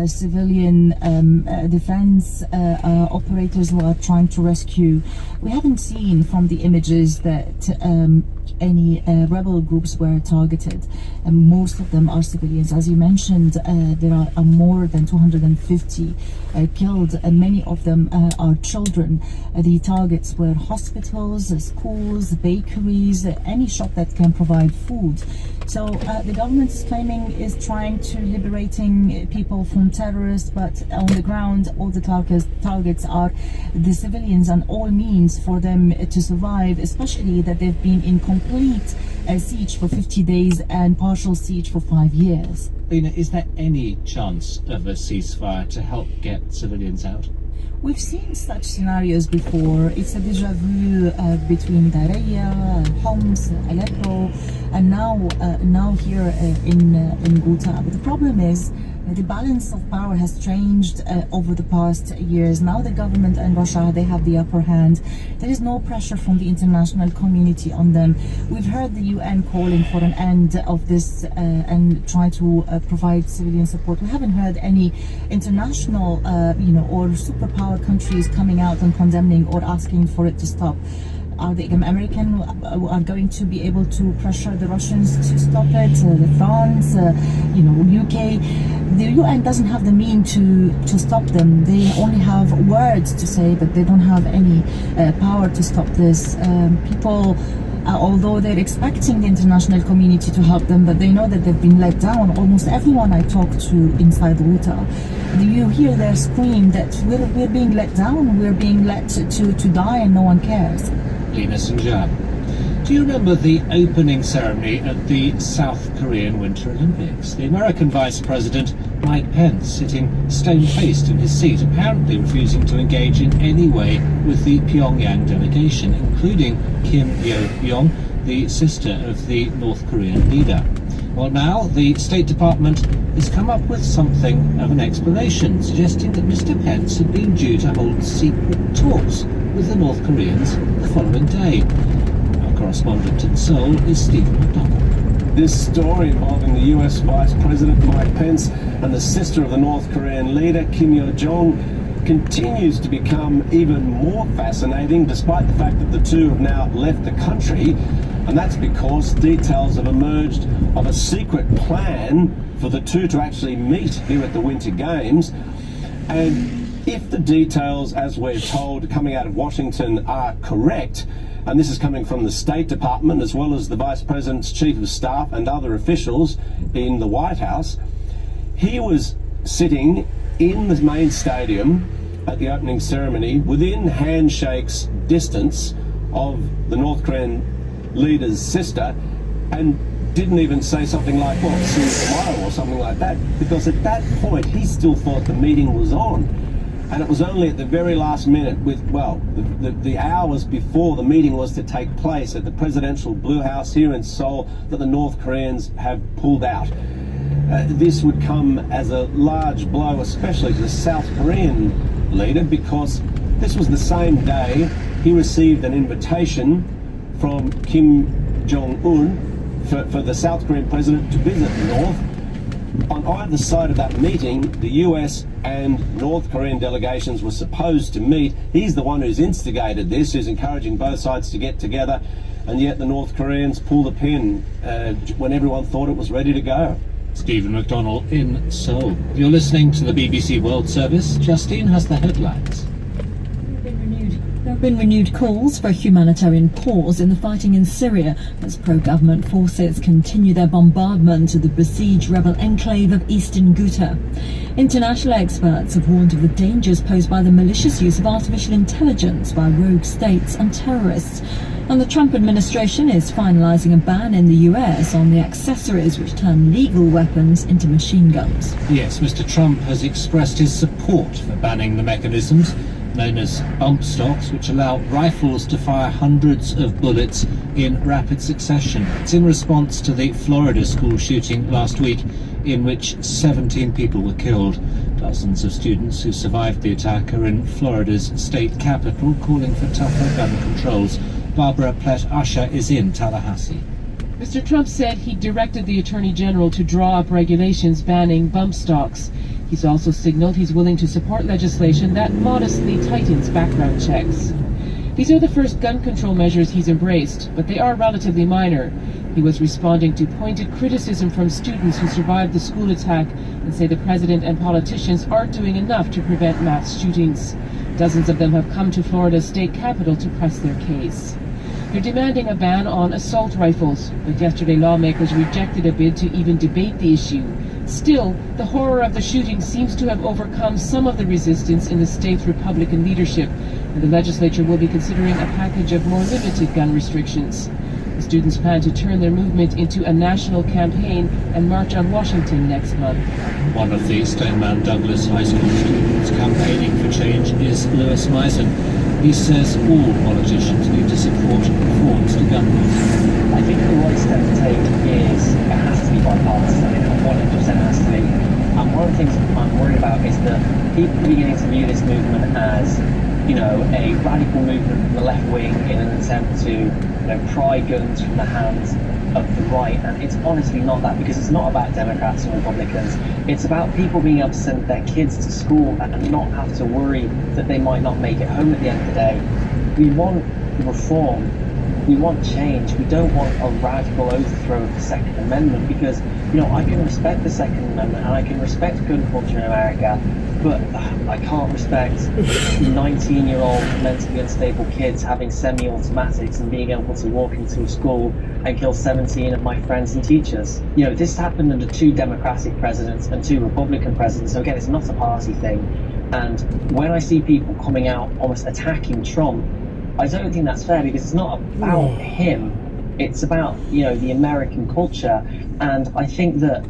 Civilian defense operators who are trying to rescue. We haven't seen from the images that any rebel groups were targeted. Most of them are civilians. As you mentioned, there are more than 250 killed, and many of them are children. The targets were hospitals, schools, bakeries, any shop that can provide food. So the government is claiming is trying to liberating people from terrorists, but on the ground all the targets are the civilians and all means for them to survive, especially that they've been in complete siege for 50 days and partial siege for 5 years. Lena, is there any chance of a ceasefire to help get civilians out? We've seen such scenarios before. It's a déjà vu between Daraya, Homs, Aleppo, and now here in Ghouta. But the problem is the balance of power has changed over the past years. Now the government and Russia, they have the upper hand. There is no pressure from the international community on them. We've heard the UN calling for an end of this and try to provide civilian support. We haven't heard any international, or superpower countries coming out and condemning or asking for it to stop. Are the American are going to be able to pressure the Russians to stop it? The France, UK. The UN doesn't have the means to stop them. They only have words to say, but they don't have any power to stop this. People, although they're expecting the international community to help them, but they know that they've been let down. Almost everyone I talk to inside Ghouta, you hear their scream that we're being let down, we're being let to die, and no one cares. Lena Sinjar. Do you remember the opening ceremony at the South Korean Winter Olympics? The American Vice President, Mike Pence, sitting stone-faced in his seat, apparently refusing to engage in any way with the Pyongyang delegation, including Kim Yo-Jong, the sister of the North Korean leader. Well, now the State Department has come up with something of an explanation, suggesting that Mr. Pence had been due to hold secret talks with the North Koreans the following day. Our correspondent in Seoul is Stephen McDonald. This story involving the US Vice President Mike Pence and the sister of the North Korean leader Kim Yo-Jong continues to become even more fascinating, despite the fact that the two have now left the country. And that's because details have emerged of a secret plan for the two to actually meet here at the Winter Games. And if the details, as we're told, coming out of Washington are correct, and this is coming from the State Department as well as the Vice President's Chief of Staff and other officials in the White House, he was sitting in the main stadium at the opening ceremony within handshakes distance of the North Korean leader's sister, and didn't even say something like, well, see you tomorrow or something like that, because at that point he still thought the meeting was on. And it was only at the very last minute, the hours before the meeting was to take place at the presidential Blue House here in Seoul, that the North Koreans have pulled out. This would come as a large blow, especially to the South Korean leader, because this was the same day he received an invitation from Kim Jong-un for the South Korean president to visit the North. On either side of that meeting, the US and North Korean delegations were supposed to meet. He's the one who's instigated this, who's encouraging both sides to get together, and yet the North Koreans pull the pin when everyone thought it was ready to go. Stephen McDonald in Seoul. You're listening to the BBC World Service. Justine has the headlines. There have been renewed calls for a humanitarian pause in the fighting in Syria as pro-government forces continue their bombardment of the besieged rebel enclave of eastern Ghouta. International experts have warned of the dangers posed by the malicious use of artificial intelligence by rogue states and terrorists. And the Trump administration is finalising a ban in the US on the accessories which turn legal weapons into machine guns. Yes, Mr. Trump has expressed his support for banning the mechanisms known as bump stocks, which allow rifles to fire hundreds of bullets in rapid succession. It's in response to the Florida school shooting last week, in which 17 people were killed. Dozens of students who survived the attack are in Florida's state capital, calling for tougher gun controls. Barbara Plett-Usher is in Tallahassee. Mr. Trump said he directed the Attorney General to draw up regulations banning bump stocks. He's also signaled he's willing to support legislation that modestly tightens background checks. These are the first gun control measures he's embraced, but they are relatively minor. He was responding to pointed criticism from students who survived the school attack and say the president and politicians aren't doing enough to prevent mass shootings. Dozens of them have come to Florida's state capitol to press their case. They're demanding a ban on assault rifles, but yesterday lawmakers rejected a bid to even debate the issue. Still, the horror of the shooting seems to have overcome some of the resistance in the state's Republican leadership, and the legislature will be considering a package of more limited gun restrictions. The students plan to turn their movement into a national campaign and march on Washington next month. One of the Stoneman Douglas High School students campaigning for change is Lewis Misen. He says all politicians need to support reforms to gun laws. I think the right step to take is it has to be bipartisan. It 100% has to be. And one of the things I'm worried about is that people are beginning to view this movement as, a radical movement from the left wing in an attempt to, pry guns from the hands of the right. And it's honestly not that, because it's not about Democrats or Republicans. It's about people being able to send their kids to school and not have to worry that they might not make it home at the end of the day. We want reform. We want change. We don't want a radical overthrow of the Second Amendment, because, I can respect the Second Amendment and I can respect gun culture in America, but I can't respect 19-year-old mentally unstable kids having semi-automatics and being able to walk into a school and kill 17 of my friends and teachers. This happened under 2 Democratic presidents and 2 Republican presidents, so again, it's not a party thing. And when I see people coming out almost attacking Trump, I don't think that's fair, because it's not about him. It's about, the American culture. And I think that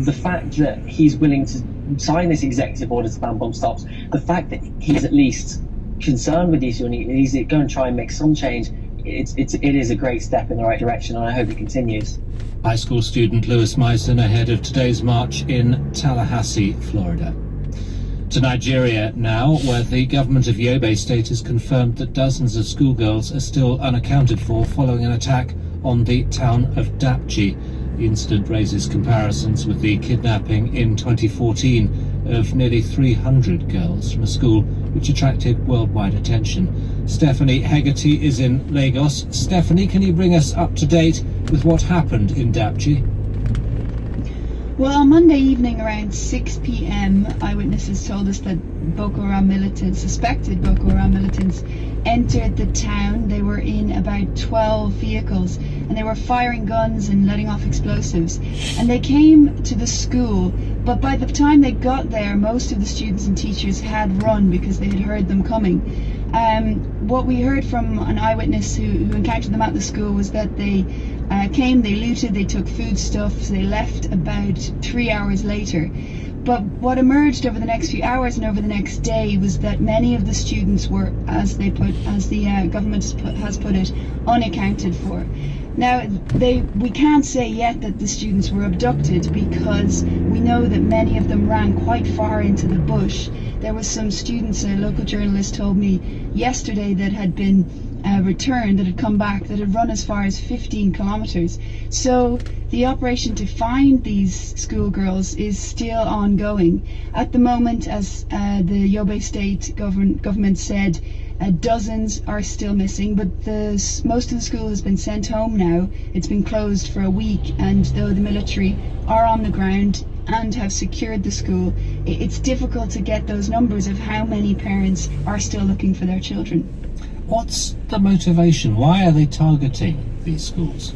the fact that he's willing to sign this executive order to ban bump stops, the fact that he's at least concerned with the issue and he's going to try and make some change, it is a great step in the right direction, and I hope it continues. High school student Lewis Misen ahead of today's march in Tallahassee, Florida. To Nigeria now, where the government of Yobe State has confirmed that dozens of schoolgirls are still unaccounted for following an attack on the town of Dapchi. The incident raises comparisons with the kidnapping in 2014 of nearly 300 girls from a school which attracted worldwide attention. Stephanie Hegarty is in Lagos. Stephanie, can you bring us up to date with what happened in Dapchi? Well, on Monday evening around 6 p.m, eyewitnesses told us that suspected Boko Haram militants entered the town. They were in about 12 vehicles and they were firing guns and letting off explosives. And they came to the school, but by the time they got there, most of the students and teachers had run because they had heard them coming. What we heard from an eyewitness who encountered them at the school was that they came, they looted, they took foodstuffs, they left about 3 hours later. But what emerged over the next few hours and over the next day was that many of the students were, as the government has put it, unaccounted for. Now, we can't say yet that the students were abducted, because we know that many of them ran quite far into the bush. There was some students, a local journalist told me yesterday, that had been returned, that had come back, that had run as far as 15 kilometers. So the operation to find these schoolgirls is still ongoing. At the moment, as the Yobe State government said, dozens are still missing, but most of the school has been sent home now. It's been closed for a week, and though the military are on the ground and have secured the school, it's difficult to get those numbers of how many parents are still looking for their children. What's the motivation? Why are they targeting these schools?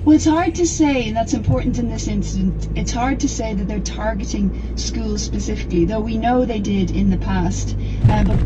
Well, it's hard to say, and that's important in this incident. It's hard to say that they're targeting schools specifically, though we know they did in the past.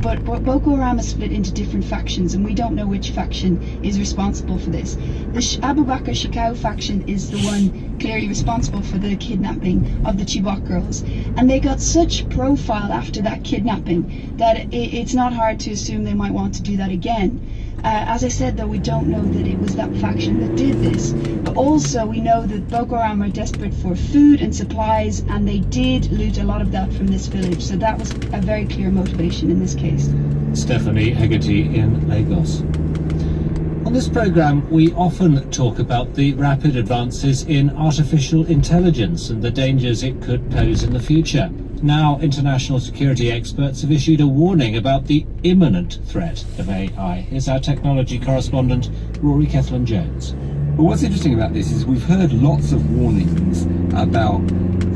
But Boko Haram is split into different factions, and we don't know which faction is responsible for this. The Abu Bakr Shekau faction is the one clearly responsible for the kidnapping of the Chibok girls. And they got such profile after that kidnapping that it's not hard to assume they might want to do that again. As I said, though, we don't know that it was that faction that did this. But also we know that Boko Haram are desperate for food and supplies, and they did loot a lot of that from this village. So that was a very clear motivation in this case. Stephanie Hegarty in Lagos. On On this programme, we often talk about the rapid advances in artificial intelligence and the dangers it could pose in the future. Now, international security experts have issued a warning about the imminent threat of AI. Here's our technology correspondent, Rory Kethlan-Jones. But what's interesting about this is we've heard lots of warnings about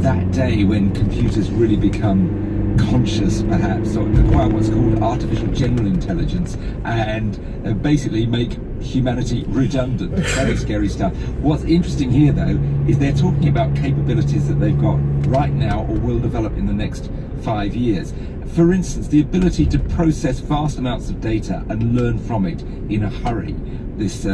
that day when computers really become conscious, perhaps, or acquire what's called artificial general intelligence, and basically make humanity redundant. Very scary stuff. What's interesting here, though, is they're talking about capabilities that they've got right now or will develop in the next 5 years. For instance, the ability to process vast amounts of data and learn from it in a hurry. This